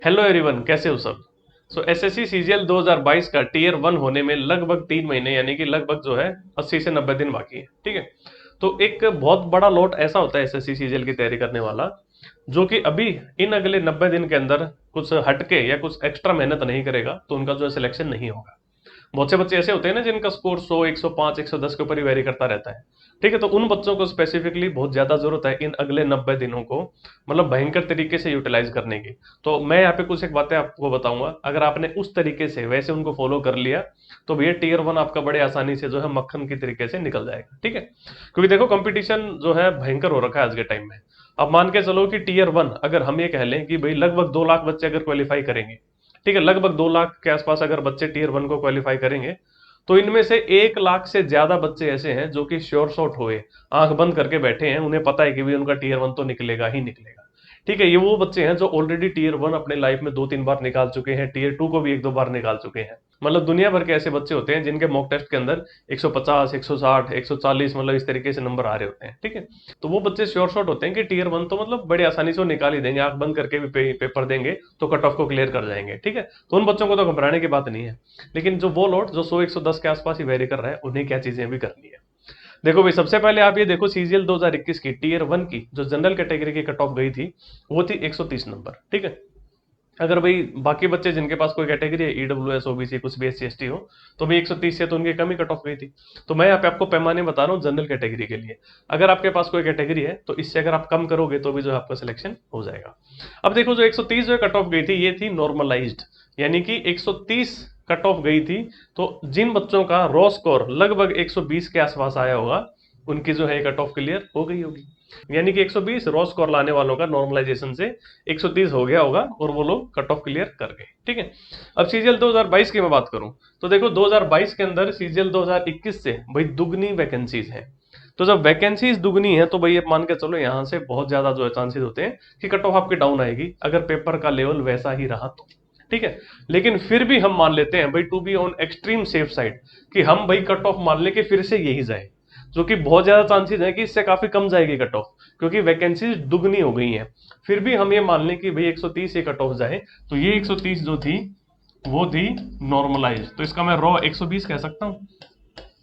Hello everyone, कैसे हो सब। एसएससी सीजीएल 2022 का टीयर 1 होने में लगभग 3 महीने यानी कि लगभग जो है 80 से 90 दिन बाकी है। ठीक है। तो एक बहुत बड़ा लॉट ऐसा होता है एसएससी सीजीएल की तैयारी करने वाला, जो कि अभी इन अगले 90 दिन के अंदर कुछ हटके या कुछ एक्स्ट्रा मेहनत नहीं करेगा तो उनका जो है सिलेक्शन नहीं होगा। बहुत से बच्चे ऐसे होते हैं ना जिनका स्कोर 100, 105, 110 के ऊपर ही वेरी करता रहता है। ठीक है, तो उन बच्चों को स्पेसिफिकली बहुत ज्यादा जरूरत है इन अगले 90 दिनों को मतलब भयंकर तरीके से यूटिलाइज करने की। तो मैं यहाँ पे कुछ एक बातें आपको बताऊंगा, अगर आपने उस तरीके से वैसे उनको फॉलो कर लिया तो भैया टीयर 1 आपका बड़े आसानी से जो है मक्खन की तरीके से निकल जाएगा। ठीक है, क्योंकि देखो कंपटीशन जो है भयंकर हो रखा है आज के टाइम में। अब मान के चलो कि टीयर 1 अगर हम ये कह लें कि भाई लगभग 2 लाख बच्चे अगर क्वालिफाई करेंगे, ठीक है, लगभग 2 लाख के आसपास अगर बच्चे टीयर 1 को क्वालिफाई करेंगे, तो इनमें से 1 लाख से ज्यादा बच्चे ऐसे हैं जो कि श्योर शॉट हुए, आंख बंद करके बैठे हैं, उन्हें पता है कि भी उनका टीयर 1 तो निकलेगा ही निकलेगा। ठीक है, ये वो बच्चे हैं जो ऑलरेडी टीयर 1 अपने लाइफ में 2-3 बार निकाल चुके हैं, टीयर 2 को भी 1-2 बार निकाल चुके हैं। मतलब दुनिया भर के ऐसे बच्चे होते हैं जिनके मॉक टेस्ट के अंदर 150, 160, 140 मतलब इस तरीके से नंबर आ रहे होते हैं। ठीक है, तो वो बच्चे श्योर शॉट होते हैं कि टीयर 1 तो मतलब बड़े आसानी से वो निकाल ही देंगे, आंख बंद करके भी पेपर देंगे तो कट ऑफ को क्लियर कर जाएंगे। ठीक है, तो उन बच्चों को तो घबराने की बात नहीं है। लेकिन जो वो लोग जो 100-110 के आसपास ही वेरी कर रहे हैं, उन्हें क्या चीजें भी करनी है। देखो भाई, सबसे पहले आप ये देखो सीजीएल 2021 की टीयर 1 की जो जनरल कैटेगरी की कट ऑफ गई थी, वो थी 130 नंबर। ठीक है, अगर भाई बाकी बच्चे जिनके पास कोई कैटेगरी है, ईडब्ल्यूएस, ओबीसी, कुछ भी एससी एसटी हो, तो भाई 130 से तो उनकी कम ही कट ऑफ गई थी। तो मैं यहाँ पे आपको पैमाने बता रहा हूँ जनरल कैटेगरी के लिए। अगर आपके पास कोई कैटेगरी है तो इससे अगर आप कम करोगे तो भी जो है आपका सिलेक्शन हो जाएगा। अब देखो, जो 130 जो कट ऑफ गई थी ये थी नॉर्मलाइज्ड, यानी कि 130 कट ऑफ गई थी। तो जिन बच्चों का रॉ स्कोर लगभग 120 के आसपास आया होगा, उनकी जो है कट ऑफ क्लियर हो गई होगी। यानी कि 120 रॉ स्कोर लाने वालों का नॉर्मलाइजेशन से 130 हो गया होगा और वो लोग कट ऑफ क्लियर कर गए। ठीक है, अब सीजीएल 2022 की मैं बात करूं तो देखो 2022 के अंदर सीजीएल 2021 से भाई दुगनी वैकेंसीज है। तो जब वैकेंसीज दुगनी है तो भाई आप मान के चलो यहाँ से बहुत ज्यादा जो है चांसेस होते हैं कि कट ऑफ आपकी डाउन आएगी, अगर पेपर का लेवल वैसा ही रहा तो। ठीक है, लेकिन फिर भी हम मान लेते हैं भाई to be on extreme safe side कि हम भाई कट ऑफ मान ले कि फिर से यही जाए, जो कि बहुत ज्यादा चांसेस है कि इससे काफी कम जाएगी कट ऑफ, क्योंकि वैकेंसीज दुगनी हो गई हैं। फिर भी हम ये मान लें कि भाई 130 ये कट ऑफ जाए, तो ये 130 जो थी वो थी नॉर्मलाइज, तो इसका मैं रॉ 120 कह सकता हूँ।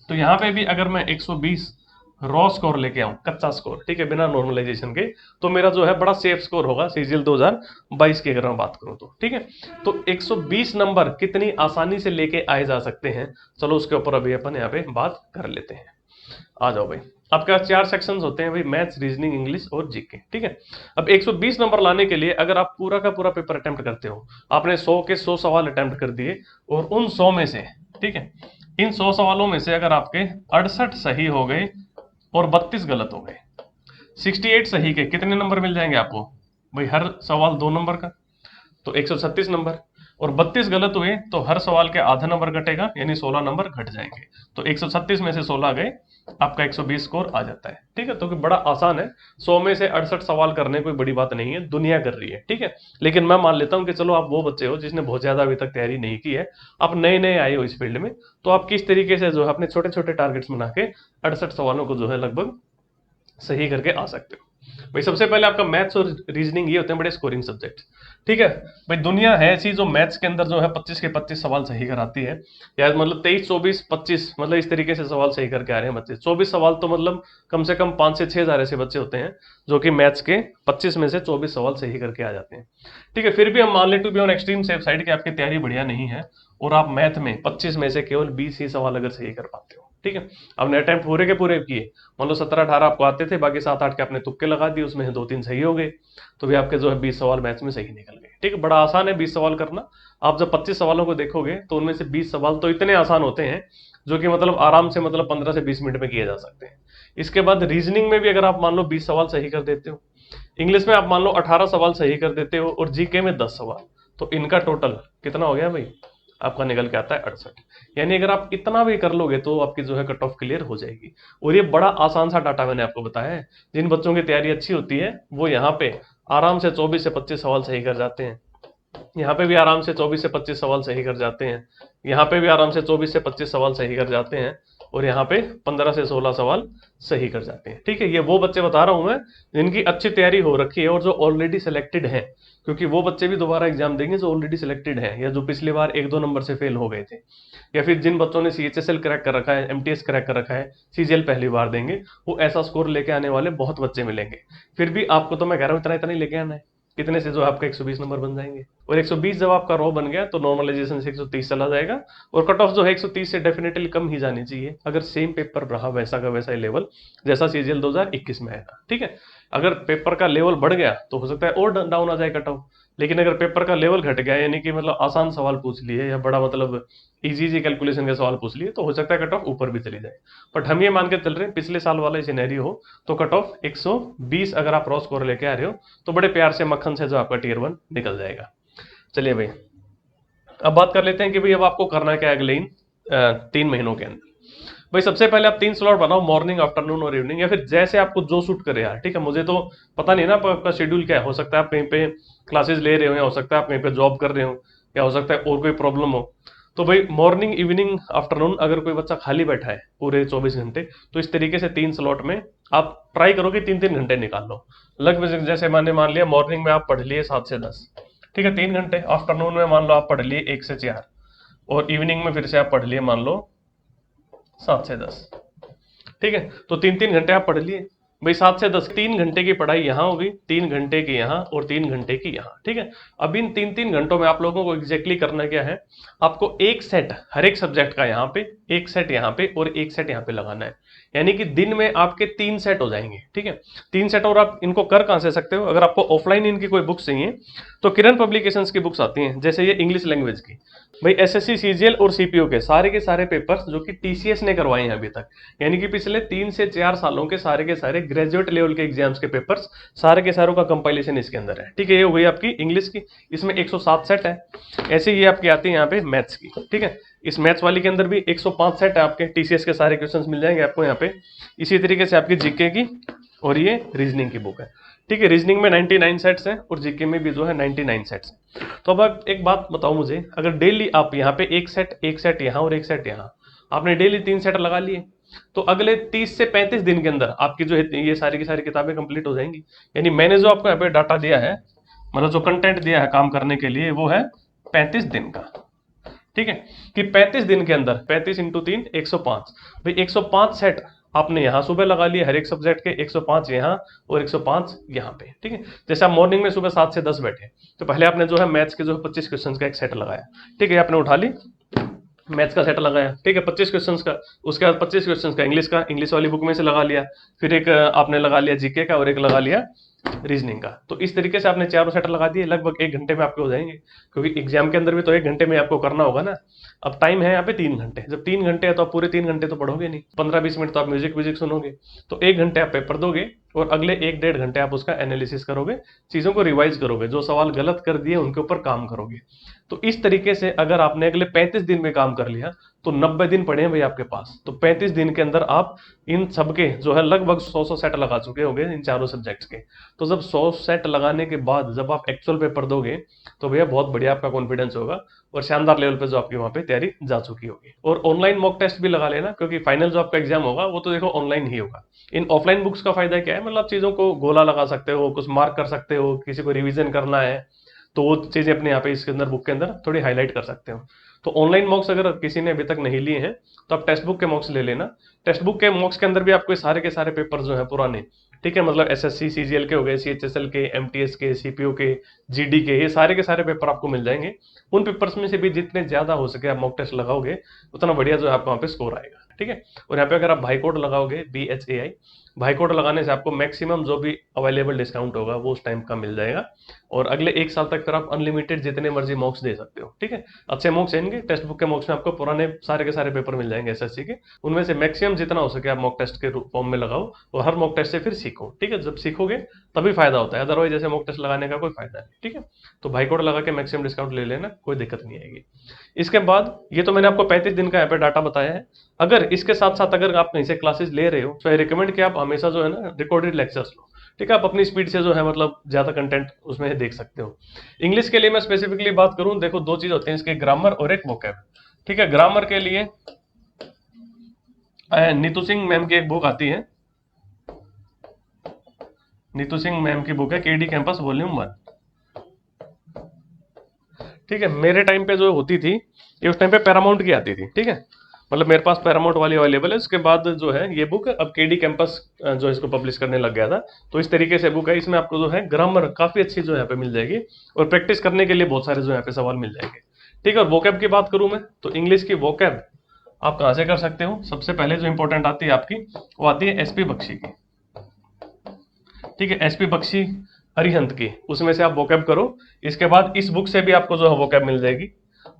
तो यहाँ पे भी अगर मैं 120 रॉ स्कोर लेके आऊं, कच्चा स्कोर, ठीक है, बिना नॉर्मलाइजेशन के, तो मेरा जो है बड़ा सेफ स्कोर होगा सीजीएल 2022 की अगर मैं बात करूं तो। ठीक है, तो 120 नंबर कितनी आसानी से लेके आए जा सकते हैं, चलो उसके ऊपर अभी अपन यहाँ पे बात कर लेते हैं। आ जाओ भाई, आपके पास 4 सेक्शंस होते हैं भाई, मैथ्स, रीजनिंग, इंग्लिश और जीके। ठीक है, अब 120 नंबर लाने के लिए अगर आप पूरा का पूरा पेपर अटेम्प्ट करते हो, आपने 100 के 100 सवाल अटेम्प्ट कर दिए, और उन 100 में से, ठीक है, इन 100 सवालों में से अगर आपके 68 सही हो गए और 32 गलत हो गए, 68 सही के कितने नंबर मिल जाएंगे आपको भाई, हर सवाल 2 नंबर का, तो 136 नंबर। और 32 गलत हुए तो हर सवाल के आधा नंबर घटेगा, यानी 16 नंबर घट जाएंगे। तो 136 में से 16 गए, आपका 120 स्कोर आ जाता है। ठीक है, तो कि बड़ा आसान है, 100 में से 68 सवाल करने कोई बड़ी बात नहीं है, दुनिया कर रही है। ठीक है, लेकिन मैं मान लेता हूं कि चलो आप वो बच्चे हो जिसने बहुत ज्यादा अभी तक तैयारी नहीं की है, आप नए नए आए हो इस फील्ड में, तो आप किस तरीके से जो है अपने छोटे छोटे टारगेट्स बना के 68 सवालों को जो है लगभग सही करके आ सकते हो। भाई सबसे पहले आपका मैथ्स और रीजनिंग ये होते हैं बड़े स्कोरिंग सब्जेक्ट। ठीक है, भाई दुनिया है ऐसी जो मैथ्स के अंदर जो है 25 के 25 सवाल सही कराती है, या मतलब 23, 24, 25 मतलब इस तरीके से सवाल सही करके आ रहे हैं बच्चे। 24 सवाल तो मतलब कम से कम 5 से 6 हजार ऐसे बच्चे होते हैं जो कि मैथ्स के 25 में से 24 सवाल सही करके आ जाते हैं। ठीक है, फिर भी हम मान ले to be on extreme safe side की आपकी तैयारी बढ़िया नहीं है और आप मैथ में 25 में से केवल 20 ही सवाल अगर सही कर पाते हो। ठीक है, आपने अटेम्प्ट पूरे के पूरे किए, मान लो 17-18 आपको आते थे, बाकी 7-8 के आपने तुक्के लगा दिए, उसमें से 2-3 सही हो गए, तो भी आपके जो है 20 सवाल मैथ्स में सही निकल गए। ठीक है, बड़ा आसान है 20 सवाल करना। आप जब 25 सवालों को देखोगे तो उनमें से 20 सवाल तो इतने आसान होते हैं जो कि मतलब आराम से मतलब 15 से 20 मिनट में किए जा सकते हैं। इसके बाद रीजनिंग में भी अगर आप मान लो 20 सवाल सही कर देते हो, इंग्लिश में आप मान लो 18 सवाल सही कर देते हो, और जीके में 10 सवाल, तो इनका टोटल कितना हो गया भाई, आपका निकल के आता है 68। यानी अगर आप इतना भी कर लोगे तो आपकी जो है कट ऑफ क्लियर हो जाएगी। और ये बड़ा आसान सा डाटा मैंने आपको बताया है, जिन बच्चों की तैयारी अच्छी होती है वो यहाँ पे आराम से 24 से 25 सवाल सही कर जाते हैं। यहाँ पे भी आराम से 24 से 25 सवाल सही कर जाते हैं, यहाँ पे भी आराम से 24 से 25 सवाल सही कर जाते हैं, और यहाँ पे 15 से 16 सवाल सही कर जाते हैं। ठीक है, ये वो बच्चे बता रहा हूं मैं जिनकी अच्छी तैयारी हो रखी है और जो ऑलरेडी सिलेक्टेड हैं, क्योंकि वो बच्चे भी दोबारा एग्जाम देंगे जो ऑलरेडी सिलेक्टेड हैं या जो पिछली बार 1-2 नंबर से फेल हो गए थे, या फिर जिन बच्चों ने CHSL क्रैक कर रखा है, MTS क्रैक कर रखा है, CGL पहली बार देंगे, वो ऐसा स्कोर लेके आने वाले बहुत बच्चे मिलेंगे। फिर भी आपको तो मैं कह रहा हूँ इतना इतना ही लेके आना है, कितने से जो आपका 120 नंबर बन जाएंगे, और 120 जब आपका रॉ बन गया तो नॉर्मलाइजेशन से 130 चला जाएगा, और कट ऑफ जो है 130 से डेफिनेटली कम ही जानी चाहिए अगर सेम पेपर रहा वैसा का वैसा ही लेवल जैसा CGL 2021 में आएगा। ठीक है, अगर पेपर का लेवल बढ़ गया तो हो सकता है और डाउन आ जाए कट ऑफ, लेकिन अगर पेपर का लेवल घट गया यानी कि मतलब आसान सवाल पूछ लिए या बड़ा मतलब इजी कैलकुलेशन के सवाल पूछ लिए तो हो सकता है कट ऑफ ऊपर भी चली जाए। बट हम ये मान के चल रहे हैं पिछले साल वाला सिनेरियो हो तो कट ऑफ 120 अगर आप रॉ स्कोर लेके आ रहे हो तो बड़े प्यार से मक्खन से जो आपका टियर 1 निकल जाएगा। चलिए भाई, अब बात कर लेते हैं कि भाई अब आपको करना क्या है अगले इन 3 महीनों के अंदर। भाई सबसे पहले आप 3 स्लॉट बनाओ, मॉर्निंग, आफ्टरनून और इवनिंग, या फिर जैसे आपको जो सूट करे यार। ठीक है, मुझे तो पता नहीं ना आपका शेड्यूल क्या है, हो सकता है आप कहीं पे क्लासेस ले रहे हो, या हो सकता है आप कहीं पे जॉब कर रहे हो, या हो सकता है और कोई प्रॉब्लम हो। तो भाई मॉर्निंग, इवनिंग, आफ्टरनून अगर कोई बच्चा खाली बैठा है पूरे 24 घंटे तो इस तरीके से 3 स्लॉट में आप ट्राई करो कि 3-3 घंटे निकाल लो। लगभग जैसे मैंने मान लिया मॉर्निंग में आप पढ़ लिए 7 से 10, ठीक है 3 घंटे, आफ्टरनून में मान लो आप पढ़ लिए 1 से 4, और इवनिंग में फिर से आप पढ़ लिए मान लो 7 से 10। ठीक है, तो 3-3 घंटे आप पढ़ लिए भाई, 7 से 10, 3 घंटे की पढ़ाई यहाँ होगी, 3 घंटे की यहाँ और 3 घंटे की यहाँ। ठीक है, अब इन 3-3 घंटों में आप लोगों को एग्जैक्टली करना क्या है, आपको एक सेट हर एक सब्जेक्ट का यहाँ पे, एक सेट यहाँ पे और एक सेट यहाँ पे लगाना है, यानी कि दिन में आपके 3 सेट हो जाएंगे। ठीक है, 3 सेट, और आप इनको कर कहाँ से सकते हो, अगर आपको ऑफलाइन इनकी कोई बुक्स चाहिए तो किरण पब्लिकेशंस की बुक्स आती हैं, जैसे ये इंग्लिश लैंग्वेज की। भाई SSC, CGL और CPO के सारे पेपर्स जो कि TCS ने करवाए हैं अभी तक, यानी कि पिछले 3 से 4 सालों के सारे ग्रेजुएट लेवल के एग्जाम्स के पेपर्स सारे के सारों का कंपाइलेशन इसके अंदर है। ठीक है, ये हो गई आपकी इंग्लिश की, इसमें 107 सेट है। ऐसे ही आपकी आती है यहाँ पे मैथ्स की। ठीक है, इस मैथ्स वाली के अंदर भी 105 सेट है आपके, TCS के सारे क्वेश्चंस मिल जाएंगे आपको यहाँ पे। इसी तरीके से आपकी जीके की और ये रीजनिंग की बुक है। ठीक है, रीजनिंग में 99 सेट्स हैं और जीके में भी जो है 99 सेट्स हैं। तो अब आप एक बात बताओ मुझे, अगर डेली आप यहाँ पे एक सेट यहाँ और एक सेट यहाँ, आपने डेली 3 सेट लगा लिए तो अगले 30 से 35 दिन के अंदर आपकी जो है ये सारी की सारी किताबें कंप्लीट हो जाएंगी। यानी मैंने जो आपको यहाँ पे डाटा दिया है, मतलब जो कंटेंट दिया है काम करने के लिए, वो है 35 दिन का। ठीक है, कि 35 दिन के अंदर 35 इंटू 3 105, भाई 105 सेट आपने यहाँ सुबह लगा लिए हर एक सब्जेक्ट के, 105 यहाँ और 105 यहाँ पे। ठीक है, जैसे आप मॉर्निंग में सुबह 7 से 10 बैठे तो पहले आपने जो है मैथ्स के जो है 25 क्वेश्चन का एक सेट लगाया। ठीक है, आपने उठा ली मैथ्स का सेट लगाया। ठीक है, 25 क्वेश्चंस का, उसके बाद 25 क्वेश्चंस का इंग्लिश वाली बुक में से लगा लिया, फिर एक आपने लगा लिया जीके का और एक लगा लिया रीजनिंग का। तो इस तरीके से आपने चारों सेट लगा दिए, लगभग 1 घंटे में आपके हो जाएंगे, क्योंकि एग्जाम के अंदर भी तो 1 घंटे में आपको करना होगा ना। अब टाइम है यहाँ पे 3 घंटे, जब 3 घंटे है तो आप पूरे 3 घंटे तो पढ़ोगे नहीं, 15-20 मिनट तो आप म्यूजिक सुनोगे, तो 1 घंटे आप पेपर दोगे और अगले 1-1.5 घंटे आप उसका एनालिसिस करोगे, चीजों को रिवाइज करोगे, जो सवाल गलत कर दिए उनके ऊपर काम करोगे। तो इस तरीके से अगर आपने अगले 35 दिन में काम कर लिया तो 90 दिन पड़े हैं भाई आपके पास, तो 35 दिन के अंदर आप इन सबके जो है लगभग 100 सेट लगा चुके होंगे इन चारों सब्जेक्ट्स के। तो जब 100 सेट लगाने के बाद जब आप एक्चुअल पेपर दोगे तो भैया बहुत बढ़िया आपका कॉन्फिडेंस होगा और शानदार लेवल पे जो आपकी वहां पे तैयारी जा चुकी होगी। और ऑनलाइन मॉक टेस्ट भी लगा लेना, क्योंकि फाइनल जो आपका एग्जाम होगा वो तो देखो ऑनलाइन ही होगा। इन ऑफलाइन बुक्स का फायदा क्या है, मतलब आप चीजों को गोला लगा सकते हो, कुछ मार्क कर सकते हो, किसी को रिवीजन करना है तो वो चीजें अपने यहाँ पे इसके अंदर बुक के अंदर थोड़ी हाईलाइट कर सकते हो। तो ऑनलाइन मॉक्स अगर किसी ने अभी तक नहीं लिए हैं तो आप टेक्स्ट बुक के मॉक्स ले लेना। टेक्स्ट बुक के मॉक्स के अंदर भी आपको सारे के सारे पेपर जो है पुराने, ठीक है, मतलब SSC CGL के हो गए, CHSL के, MTS के, CPO के, GD के, ये सारे के सारे पेपर आपको मिल जाएंगे। उन पेपर्स में से भी जितने ज्यादा हो सके आप मॉक टेस्ट लगाओगे उतना बढ़िया जो है आपको वहाँ पे स्कोर आएगा। ठीक है, और यहाँ पे अगर आप भाई कोड लगाओगे BHAI, भाई कोड लगाने से आपको मैक्सिमम जो भी अवेलेबल डिस्काउंट होगा वो उस टाइम का मिल जाएगा, और अगले 1 साल तक फिर आप अनलिमिटेड जितने मर्जी मॉक्स दे सकते हो। ठीक है, अच्छे मॉक्स आएंगे, टेक्स्ट बुक के मॉक्स में आपको पुराने सारे के सारे पेपर मिल जाएंगे SSC के, उनमें से मैक्सिमम जितना हो सके आप मॉक टेस्ट के फॉर्म में लगाओ और हर मॉक टेस्ट से फिर सीखो। ठीक है, जब सीखोगे तभी फायदा होता है, अदरवाइज जैसे मॉक टेस्ट लगाने का कोई फायदा नहीं। ठीक है, तो भाई कोड लगा के मैक्सिमम डिस्काउंट ले लेना, कोई दिक्कत नहीं आएगी। इसके बाद ये तो मैंने आपको 35 दिन का यहाँ पे डाटा बताया है। अगर इसके साथ साथ अगर आप कहीं से क्लासेस ले रहे हो तो आई रिकमेंड कि आप हमेशा जो है ना रिकॉर्डेड लेक्चर्स लो। ठीक है, आप अपनी स्पीड से जो है मतलब ज्यादा कंटेंट उसमें देख सकते हो। इंग्लिश के लिए मैं स्पेसिफिकली बात करूं, देखो दो चीज होती हैं इसके, ग्रामर और एक वोकैब। ठीक है, ग्रामर के लिए नीतू सिंह मैम की एक बुक आती है, नीतू सिंह मैम की बुक है केडी कैंपस वॉल्यूम 1। ठीक है, मेरे टाइम पे जो होती थी ये उस टाइम पे पैरामाउंट की आती थी। ठीक है, मतलब मेरे पास पैरामाउंट वाली अवेलेबल है। उसके बाद जो है ये बुक अब केडी कैंपस जो इसको पब्लिश करने लग गया था, तो इस तरीके से बुक है। इसमें आपको जो है ग्रामर काफी अच्छी जो यहाँ पे मिल जाएगी, और प्रैक्टिस करने के लिए बहुत सारे जो यहाँ पे सवाल मिल जाएंगे। ठीक है, और वोकैब की बात करूं मैं, तो इंग्लिश की वोकैब आप कहाँ से कर सकते हो? सबसे पहले जो इंपॉर्टेंट आती है आपकी, वो आती है एसपी बख्शी की। ठीक है, एसपी बख्शी अरिहंत की, उसमें से आप वोकैब करो। इसके बाद इस बुक से भी आपको जो है वोकैब मिल जाएगी,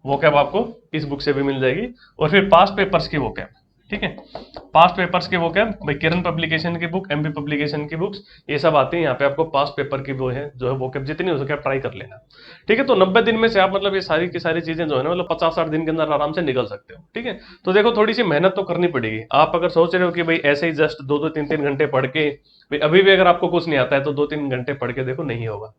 वोकैब आपको इस बुक से भी मिल जाएगी। और फिर पास्ट पेपर्स की वोकैब। ठीक है, पास्ट पेपर्स की वोकैब भाई किरण पब्लिकेशन की बुक, एमपी पब्लिकेशन की बुक्स, ये सब आती है यहाँ पे। आपको पास्ट पेपर की वो है जो है वोकैब जितनी हो सके आप ट्राई कर लेना। ठीक है, तो 90 दिन में से आप मतलब ये सारी की सारी चीजें जो है ना मतलब 50-60 दिन के अंदर आराम से निकल सकते हो। ठीक है, तो देखो थोड़ी सी मेहनत तो करनी पड़ेगी। आप अगर सोच रहे हो कि भाई ऐसे ही जस्ट 2-2 3-3 घंटे पढ़ के, भाई अभी भी अगर आपको कुछ नहीं आता है तो 2-3 घंटे पढ़ के देखो, नहीं होगा।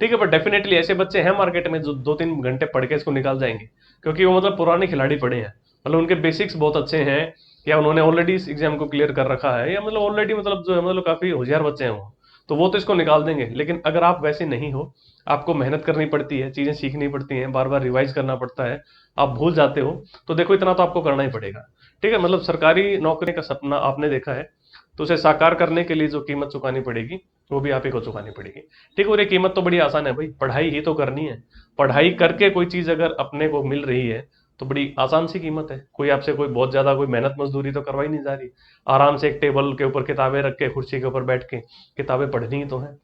ठीक है, पर डेफिनेटली ऐसे बच्चे हैं मार्केट में जो 2-3 घंटे पढ़ के इसको निकाल जाएंगे, क्योंकि वो मतलब पुराने खिलाड़ी पड़े हैं, मतलब उनके बेसिक्स बहुत अच्छे हैं, या उन्होंने ऑलरेडी इस एग्जाम को क्लियर कर रखा है, या मतलब ऑलरेडी मतलब जो है मतलब काफी होशियार बच्चे हैं वो, तो वो तो इसको निकाल देंगे। लेकिन अगर आप वैसे नहीं हो, आपको मेहनत करनी पड़ती है, चीजें सीखनी पड़ती हैं, बार बार रिवाइज करना पड़ता है, आप भूल जाते हो, तो देखो इतना तो आपको करना ही पड़ेगा। ठीक है, मतलब सरकारी नौकरी का सपना आपने देखा है, तो उसे साकार करने के लिए जो कीमत चुकानी पड़ेगी वो भी आप ही को चुकानी पड़ेगी। ठीक है, और ये कीमत तो बड़ी आसान है भाई, पढ़ाई ही तो करनी है। पढ़ाई करके कोई चीज अगर अपने को मिल रही है तो बड़ी आसान सी कीमत है। कोई आपसे कोई बहुत ज्यादा कोई मेहनत मजदूरी तो करवाई नहीं जा रही। आराम से एक टेबल के ऊपर किताबें रख के, कुर्सी के ऊपर बैठ के किताबें पढ़नी ही तो है।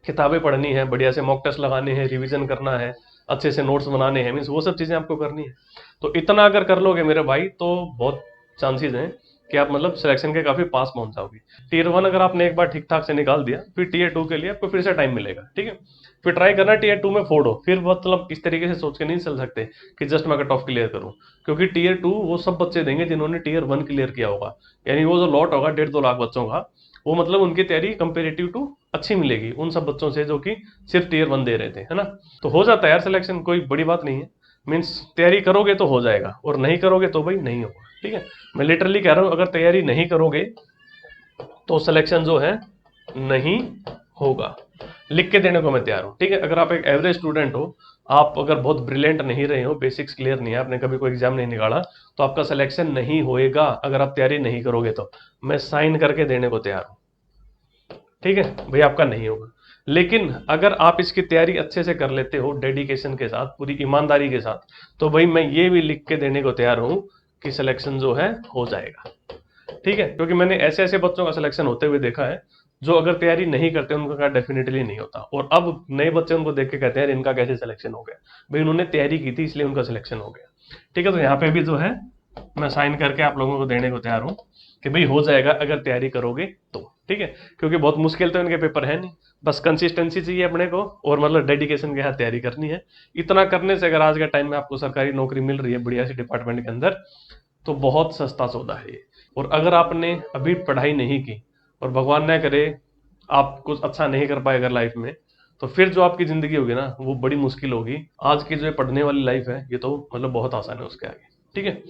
किताबें पढ़नी है, बढ़िया से मॉक टेस्ट लगाने हैं, रिवीजन करना है, अच्छे से नोट्स बनाने हैं, मीन्स वो सब चीजें आपको करनी है। तो इतना अगर कर लोगे मेरे भाई, तो बहुत चांसेस हैं कि आप मतलब सिलेक्शन के काफी पास पहुंच जाओगे। टीयर 1 अगर आपने एक बार ठीक ठाक से निकाल दिया, फिर टीयर 2 के लिए आपको फिर से टाइम मिलेगा। ठीक है, फिर ट्राई करना टीयर 2 में फोड़ो। फिर मतलब इस तरीके से सोच के नहीं चल सकते कि जस्ट मैं कट ऑफ क्लियर करूं, क्योंकि टीयर 2 वो सब बच्चे देंगे जिन्होंने टीयर 1 क्लियर किया होगा। यानी वो जो लॉट होगा 1.5-2 लाख बच्चों का, वो मतलब उनकी तैयारी कंपेरेटिव टू अच्छी मिलेगी उन सब बच्चों से जो कि सिर्फ टीयर 1 दे रहे थे, है ना। तो हो जाता है यार सिलेक्शन, कोई बड़ी बात नहीं है। मीन्स तैयारी करोगे तो हो जाएगा, और नहीं करोगे तो भाई नहीं होगा। ठीक है, मैं लिटरली कह रहा हूं, अगर तैयारी नहीं करोगे तो सिलेक्शन जो है नहीं होगा। लिख के देने को मैं तैयार हूँ। ठीक है, अगर आप एक एवरेज स्टूडेंट हो, आप अगर बहुत ब्रिलियंट नहीं रहे हो, बेसिक्स क्लियर नहीं है, आपने कभी कोई एग्जाम नहीं निकाला, तो आपका सिलेक्शन नहीं होएगा अगर आप तैयारी नहीं करोगे तो। मैं साइन करके देने को तैयार हूँ। ठीक है भाई, आपका नहीं होगा। लेकिन अगर आप इसकी तैयारी अच्छे से कर लेते हो, डेडिकेशन के साथ, पूरी ईमानदारी के साथ, तो भाई मैं ये भी लिख के देने को तैयार हूं कि सिलेक्शन जो है हो जाएगा। ठीक है, क्योंकि मैंने ऐसे ऐसे बच्चों का सिलेक्शन होते हुए देखा है, जो अगर तैयारी नहीं करते उनका डेफिनेटली नहीं होता, और अब नए बच्चे उनको देख के कहते हैं इनका कैसे सिलेक्शन हो गया। भाई उन्होंने तैयारी की थी इसलिए उनका सिलेक्शन हो गया। ठीक है, तो यहाँ पे भी जो है मैं साइन करके आप लोगों को देने को तैयार हूँ कि भाई हो जाएगा अगर तैयारी करोगे तो। ठीक है, क्योंकि बहुत मुश्किल तो इनके पेपर है नहीं, बस कंसिस्टेंसी चाहिए अपने को, और मतलब डेडिकेशन के साथ तैयारी करनी है। इतना करने से अगर आज के टाइम में आपको सरकारी नौकरी मिल रही है बढ़िया सी डिपार्टमेंट के अंदर, तो बहुत सस्ता सौदा है ये। और अगर आपने अभी पढ़ाई नहीं की, और भगवान न करे आप कुछ अच्छा नहीं कर पाए अगर लाइफ में, तो फिर जो आपकी जिंदगी होगी ना वो बड़ी मुश्किल होगी। आज की जो ये पढ़ने वाली लाइफ है ये तो मतलब बहुत आसान है उसके आगे। ठीक है,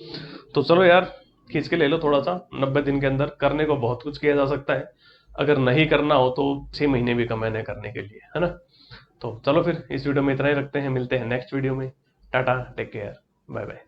तो चलो यार खींच के ले लो थोड़ा सा। 90 दिन के अंदर करने को बहुत कुछ किया जा सकता है, अगर नहीं करना हो तो 6 महीने भी कम है करने के लिए, है ना। तो चलो फिर इस वीडियो में इतना ही रखते हैं, मिलते हैं नेक्स्ट वीडियो में। Tata, take care, bye bye.